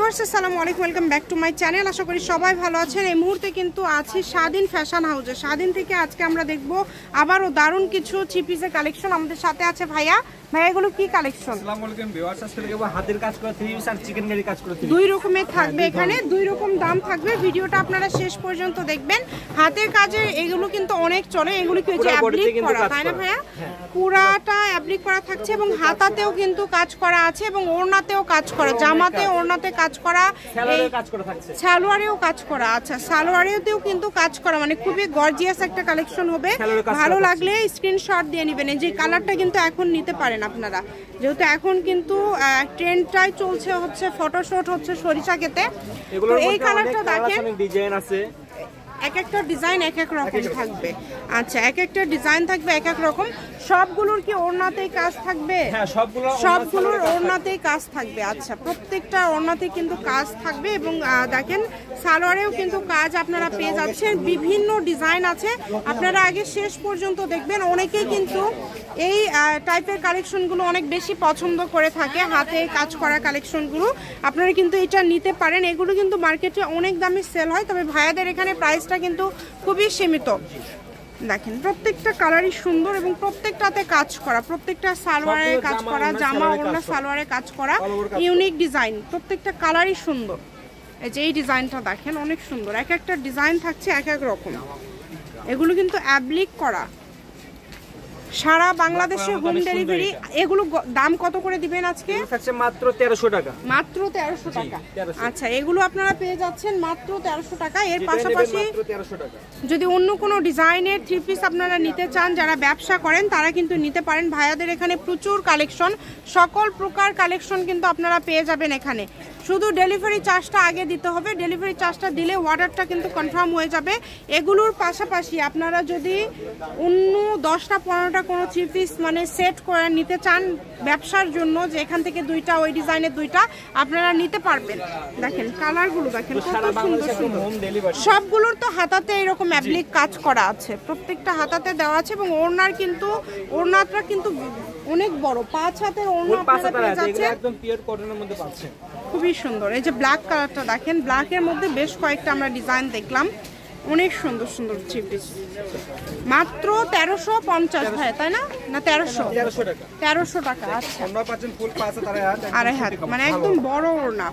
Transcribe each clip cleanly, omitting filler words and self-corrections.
Viewers আসসালামু আলাইকুম, welcome back to my channel. আশা করি সবাই ভালো আছেন। এই মুহূর্তে কিন্তু আছি স্বাধীন ফ্যাশন হাউসে। স্বাধীন থেকে আজকে আমরা দেখব আবারও দারুণ কিছু থ্রি পিসের কালেকশন। আমাদের সাথে আছে ভাইয়া। ভাইয়া এগুলো কি কালেকশন? আসসালামু আলাইকুম ভিউয়ার্স, আজকে দেখব হাতের কাজ করা থ্রি পিস আর চিকেন কারি কাজ করা থ্রি পিস। দুই রকমের থাকবে এখানে, দুই রকম দাম থাকবে। ভিডিওটা আপনারা শেষ পর্যন্ত দেখবেন। হাতের কাজে এগুলো কিন্তু অনেক চলে। এগুলো কি হচ্ছে অ্যাপ্লিক করা, তাই না ভাইয়া? পুরাটা অ্যাপ্লিক করা থাকছে এবং হাতাতেও কিন্তু কাজ করা আছে এবং ওড়নাতেও কাজ করা, জামাতে ওড়নাতে কাজ করা, সালোয়ারেও কাজ করা। আচ্ছা, সালোয়ারেও কিন্তু কাজ করা, মানে খুবই গর্জিয়াস একটা কালেকশন হবে। ভালো লাগলে স্ক্রিনশট দিয়ে নেবেন। এই যে কালারটা কিন্তু এখন নিতে পারেন আপনারা, যেহেতু এখন কিন্তু ট্রেন্ডটাই চলছে হচ্ছে ফটোশুট হচ্ছে সরিষা কেতে। এই কালারটা দেখেন, ডিজাইন আছে, এক একটা ডিজাইন এক এক রকম থাকবে। আচ্ছা, এক একটা ডিজাইন থাকবে এক এক রকম। সবগুলোর কি ওড়নাতেই কাজ থাকবে? হ্যাঁ, সবগুলোর ওড়নাতেই কাজ থাকবে। আচ্ছা, প্রত্যেকটা ওড়নাতে কিন্তু কাজ থাকবে এবং দেখেন সালোয়ারেও কিন্তু কাজ আপনারা পেয়ে যাচ্ছেন। বিভিন্ন ডিজাইন আছে, আপনারা আগে শেষ পর্যন্ত দেখবেন। অনেকেই কিন্তু এই টাইপের কালেকশনগুলো অনেক বেশি পছন্দ করে থাকে, হাতে কাজ করা কালেকশনগুলো। আপনারা কিন্তু এটা নিতে পারেন। এগুলো কিন্তু মার্কেটে অনেক দামে সেল হয়, তবে ভাইয়াদের এখানে প্রাইসটা কিন্তু খুবই সীমিত। দেখেন প্রত্যেকটা কালারই সুন্দর এবং প্রত্যেকটাতে কাজ করা, প্রত্যেকটা সালোয়ারে কাজ করা, জামা ওড়না সালোয়ারে কাজ করা, ইউনিক ডিজাইন। প্রত্যেকটা কালারই সুন্দর। এই যে এই ডিজাইনটা দেখেন, অনেক সুন্দর। এক একটা ডিজাইন থাকছে এক এক রকম। এগুলো কিন্তু অ্যাপ্লিক করা, সারা বাংলাদেশে হোম ডেলিভারি। এগুলো দাম কত করে দিবেন আজকে? মাত্র 1300 টাকা। মাত্র 1300 টাকা। আচ্ছা, এগুলো আপনারা পেয়ে যাচ্ছেন মাত্র 1300 টাকা। এর পাশাপাশি যদি অন্য কোনো ডিজাইনের থ্রি পিস আপনারা নিতে চান, যারা ব্যবসা করেন তারা কিন্তু নিতে পারেন। ভাইয়াদের এখানে প্রচুর কালেকশন, সকল প্রকার কালেকশন কিন্তু আপনারা পেয়ে যাবেন এখানে। শুধু ডেলিভারি চার্জটা আগে দিতে হবে। ডেলিভারি চার্জটা দিলে অর্ডারটা কিন্তু কনফার্ম হয়ে যাবে। এগুলোর পাশাপাশি আপনারা যদি অন্য 10টা 15টা কোনো থ্রি পিস মানে সেট করে নিতে চান ব্যবসার জন্য, যে এখান থেকে দুইটা ওই ডিজাইনের দুইটা আপনারা নিতে পারবেন। দেখেন কালারগুলো দেখেন কত সুন্দর সুন্দর। সবগুলোর তো হাতাতে এরকম অ্যাপ্লিক কাজ করা আছে, প্রত্যেকটা হাতাতে দেওয়া আছে এবং ওড়নার কিন্তু ওড়নাটা কিন্তু অনেক বড়, 5 হাতের ওড়না আপনারা পেয়ে যাচ্ছেন। একদম পিওর কটনের মধ্যে পাচ্ছেন, খুবই সুন্দর। এই যে ব্ল্যাক কালারটা দেখেন, ব্ল্যাকের মধ্যে বেশ কয়েকটা আমরা ডিজাইন দেখলাম, অনেক সুন্দর সুন্দর থ্রি পিস। মাত্র 1350 ভাই, তাই না? না 1300 টাকা। আচ্ছা, আড়াই হাত, মানে একদম বড় ওড়না।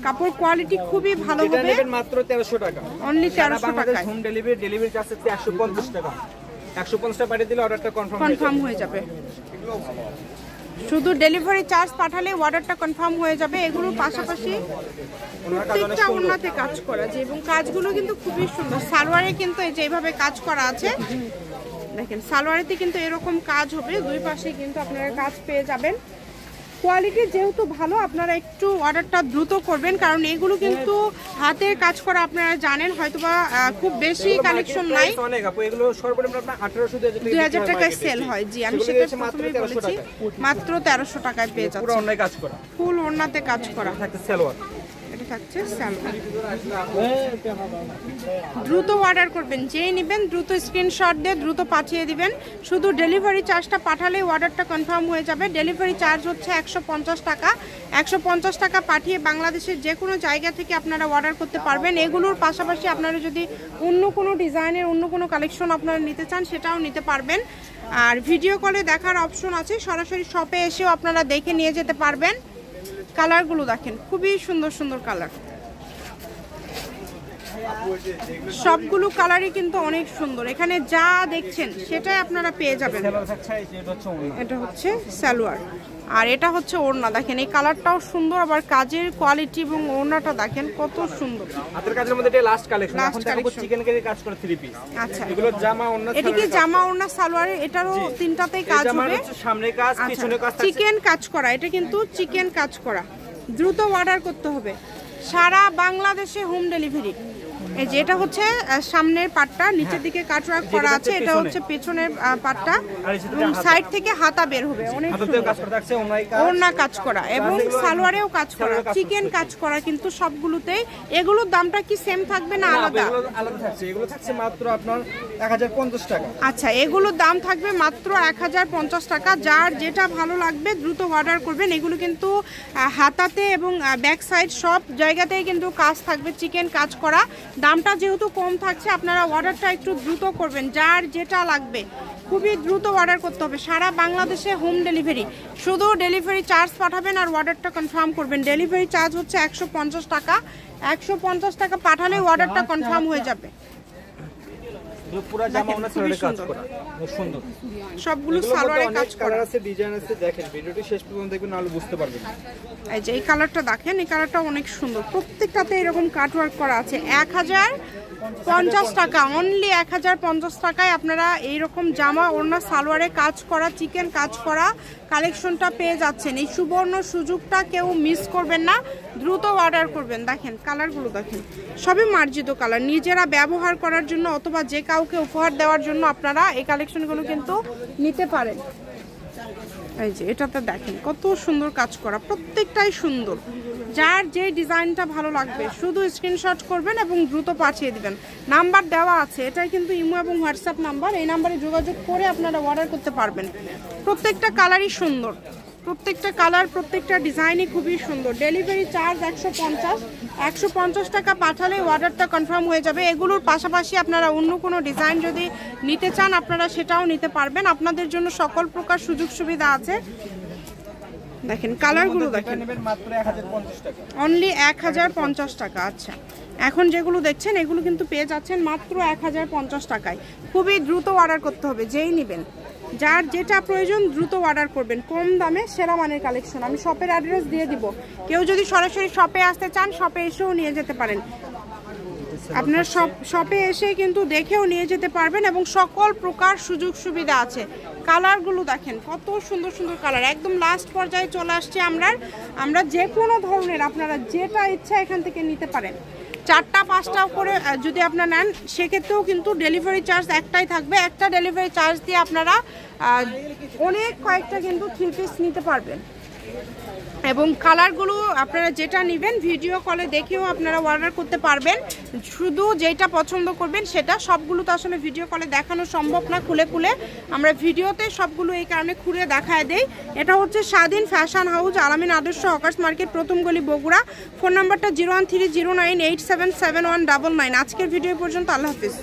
কাপড় কোয়ালিটি খুবই ভালো হবে। মাত্র 1300 টাকা, অনলি 1300 টাকা। হোম ডেলিভারি, ডেলিভারি চার্জ হচ্ছে 150 টাকা। 150 টাকা পাঠিয়ে দিলে অর্ডারটা কনফার্ম হয়ে যাবে। শুধু ডেলিভারি চার্জ পাঠালে অর্ডারটা কনফার্ম হয়ে যাবে। এগুলোর পাশাপাশি প্রত্যেকটা ওড়নাতে কাজ করা যে, এবং কাজগুলো কিন্তু খুবই সুন্দর। সালোয়ারে কিন্তু এই যে এইভাবে কাজ করা আছে, দেখেন সালোয়ারেতে কিন্তু এরকম কাজ হবে। দুই পাশে কিন্তু আপনারা কাজ পেয়ে যাবেন। কোয়ালিটি যেহেতু ভালো, আপনারা একটু অর্ডারটা দ্রুত করবেন, কারণ এগুলো কিন্তু হাতের কাজ করা আপনারা জানেন, হয়তোবা খুব বেশি কালেকশন নাই। এগুলো সর্বনিম্ন আপনার 1800-2000 টাকায় সেল হয়। জি, আমি সেটা প্রথমেই বলেছি। মাত্র 1300 টাকায় পেয়ে যাচ্ছেন। পুরো ওড়নায় কাজ করা, ফুল ওড়নাতে কাজ করা থাকছে সালোয়ার। এটা থাকছে সালোয়ার। দ্রুত অর্ডার করবেন, যেই নেবেন দ্রুত স্ক্রিনশট দিয়ে দ্রুত পাঠিয়ে দিবেন। শুধু ডেলিভারি চার্জটা পাঠালেই অর্ডারটা কনফার্ম হয়ে যাবে। ডেলিভারি চার্জ হচ্ছে 150 টাকা। 150 টাকা পাঠিয়ে বাংলাদেশের যে কোনো জায়গা থেকে আপনারা অর্ডার করতে পারবেন। এগুলোর পাশাপাশি আপনারা যদি অন্য কোনো ডিজাইনের অন্য কোনো কালেকশন আপনারা নিতে চান, সেটাও নিতে পারবেন। আর ভিডিও কলে দেখার অপশন আছে, সরাসরি শপে এসেও আপনারা দেখে নিয়ে যেতে পারবেন। কালারগুলো দেখেন, খুবই সুন্দর সুন্দর কালার। সবগুলো কালারই কিন্তু অনেক সুন্দর। এখানে যা দেখছেন সেটাই আপনারা পেয়ে যাবেন। এটা হচ্ছে সালোয়ার আর এটা হচ্ছে ওড়না। দেখেন এই কালারটাও সুন্দর, আবার কাজের কোয়ালিটি এবং ওড়নাটা দেখেন কত সুন্দর। হাতের কাজের মধ্যে এটা লাস্ট কালেকশন। এখন দেখো চিকেন কারি কাজ করে থ্রি পিস। আচ্ছা, এগুলো জামা ওড়না, এটা কি জামা ওড়না সালোয়ারে? এটারও তিনটাতেই কাজ হবে। সামনে কাজ, পিছনে কাজ, চিকেন কাজ করা। এটা কিন্তু চিকেন কাজ করা। দ্রুত অর্ডার করতে হবে। সারা বাংলাদেশে হোম ডেলিভারি। এই যে এটা হচ্ছে সামনের পাটটা, নিচের দিকে কাটওয়ার্ক করা আছে, এটা হচ্ছে পেছনের পাটটা এবং সাইড থেকে হাতা বের হবে। অনেক ওড়না কাজ করা এবং সালোয়ারেও কাজ করা, চিকেন কাজ করা কিন্তু সবগুলোতেই। এগুলোর দামটা কি সেম থাকবে না আলাদা? আলাদা থাকছে, এগুলো থাকছে মাত্র আপনার 1050 টাকা। আচ্ছা, এগুলোর দাম থাকবে মাত্র 1050 টাকা। যার যেটা ভালো লাগবে দ্রুত অর্ডার করবেন। এগুলো কিন্তু হাতাতে এবং ব্যাক সাইড সব জায়গাতেই কিন্তু কাজ থাকবে, চিকেন কাজ করা। দামটা যেহেতু কম থাকছে আপনারা অর্ডারটা একটু দ্রুত করবেন, যার যেটা লাগবে খুবই দ্রুত অর্ডার করতে হবে। সারা বাংলাদেশে হোম ডেলিভারি, শুধু ডেলিভারি চার্জ পাঠাবেন আর অর্ডারটা কনফার্ম করবেন। ডেলিভারি চার্জ হচ্ছে 150 টাকা। 150 টাকা পাঠালে অর্ডারটা কনফার্ম হয়ে যাবে। পুরো জামা ওনা সালোয়ারে কাজ করা, সুন্দর সবগুলো সালোয়ারে কাজ করা কালার আছে, ডিজাইন আছে। দেখেন ভিডিওটি শেষ পর্যন্ত দেখবেন, নাহলে বুঝতে পারবেন। এই যে এই কালারটা দেখেন, এই কালারটা অনেক সুন্দর। প্রত্যেকটাতে এরকম কাটওয়ার্ক করা আছে। 1050 টাকা, অনলি 1050 টাকায় আপনারা এইরকম জামা ওড়না সালোয়ারে কাজ করা, চিকেন কাজ করা কালেকশনটা পেয়ে যাচ্ছেন। এই সুবর্ণ সুযোগটা কেউ মিস করবেন না, দ্রুত অর্ডার করবেন। দেখেন কালারগুলো দেখেন, সবই মার্জিত কালার। নিজেরা ব্যবহার করার জন্য অথবা যে কাউকে উপহার দেওয়ার জন্য আপনারা এই কালেকশনগুলো কিন্তু নিতে পারেন। এই যে এটাতে দেখেন কত সুন্দর কাজ করা, প্রত্যেকটাই সুন্দর। যার যে ডিজাইনটা ভালো লাগবে শুধু স্ক্রিনশট করবেন এবং দ্রুত পাঠিয়ে দিবেন। নাম্বার দেওয়া আছে, এটাই কিন্তু ইমো এবং হোয়াটসঅ্যাপ নাম্বার। এই নাম্বারে যোগাযোগ করে আপনারা অর্ডার করতে পারবেন। প্রত্যেকটা কালারই সুন্দর, প্রত্যেকটা কালার প্রত্যেকটা ডিজাইনই খুবই সুন্দর। ডেলিভারি চার্জ 150 টাকা পাঠালে অর্ডারটা কনফার্ম হয়ে যাবে। এগুলোর পাশাপাশি আপনারা অন্য কোনো ডিজাইন যদি নিতে চান আপনারা সেটাও নিতে পারবেন। আপনাদের জন্য সকল প্রকার সুযোগ সুবিধা আছে। দেখেন কালারগুলো দেখেন, মাত্র 1050 টাকা, অনলি 1050 টাকা। আচ্ছা, এখন যেগুলো দেখছেন এগুলো কিন্তু পেয়ে যাচ্ছেন মাত্র 1050 টাকায়। খুবই দ্রুত অর্ডার করতে হবে, যেই নেবেন। যার যেটা প্রয়োজন দ্রুত অর্ডার করবেন। কম দামে সেরা মানের কালেকশন। আমি শপের অ্যাড্রেস দিয়ে দিব, কেউ যদি সরাসরি শপে আসতে চান শপে এসেও নিয়ে যেতে পারেন। আপনার শপে এসে কিন্তু দেখেও নিয়ে যেতে পারবেন এবং সকল প্রকার সুযোগ সুবিধা আছে। কালারগুলো দেখেন কত সুন্দর সুন্দর কালার। একদম লাস্ট পর্যায়ে চলে আসছে আমরা যে কোনো ধরনের আপনারা যেটা ইচ্ছা এখান থেকে নিতে পারেন। 4টা 5টাও করে যদি আপনারা নেন সেক্ষেত্রেও কিন্তু ডেলিভারি চার্জ একটাই থাকবে। একটা ডেলিভারি চার্জ দিয়ে আপনারা অনেক কয়েকটা কিন্তু 3 পিস নিতে পারবেন। এবং কালারগুলো আপনারা যেটা নেবেন ভিডিও কলে দেখেও আপনারা অর্ডার করতে পারবেন। শুধু যেটা পছন্দ করবেন সেটা। সবগুলো তো আসলে ভিডিও কলে দেখানো সম্ভব না খুলে, আমরা ভিডিওতে সবগুলো এই কারণে খুলে দেখায় দেই। এটা হচ্ছে স্বাধীন ফ্যাশন হাউস, আলামিন আদর্শ হকার্স মার্কেট, প্রথম গলি, বগুড়া। ফোন নাম্বারটা 01309877199। আজকের ভিডিও পর্যন্ত, আল্লাহ হাফিজ।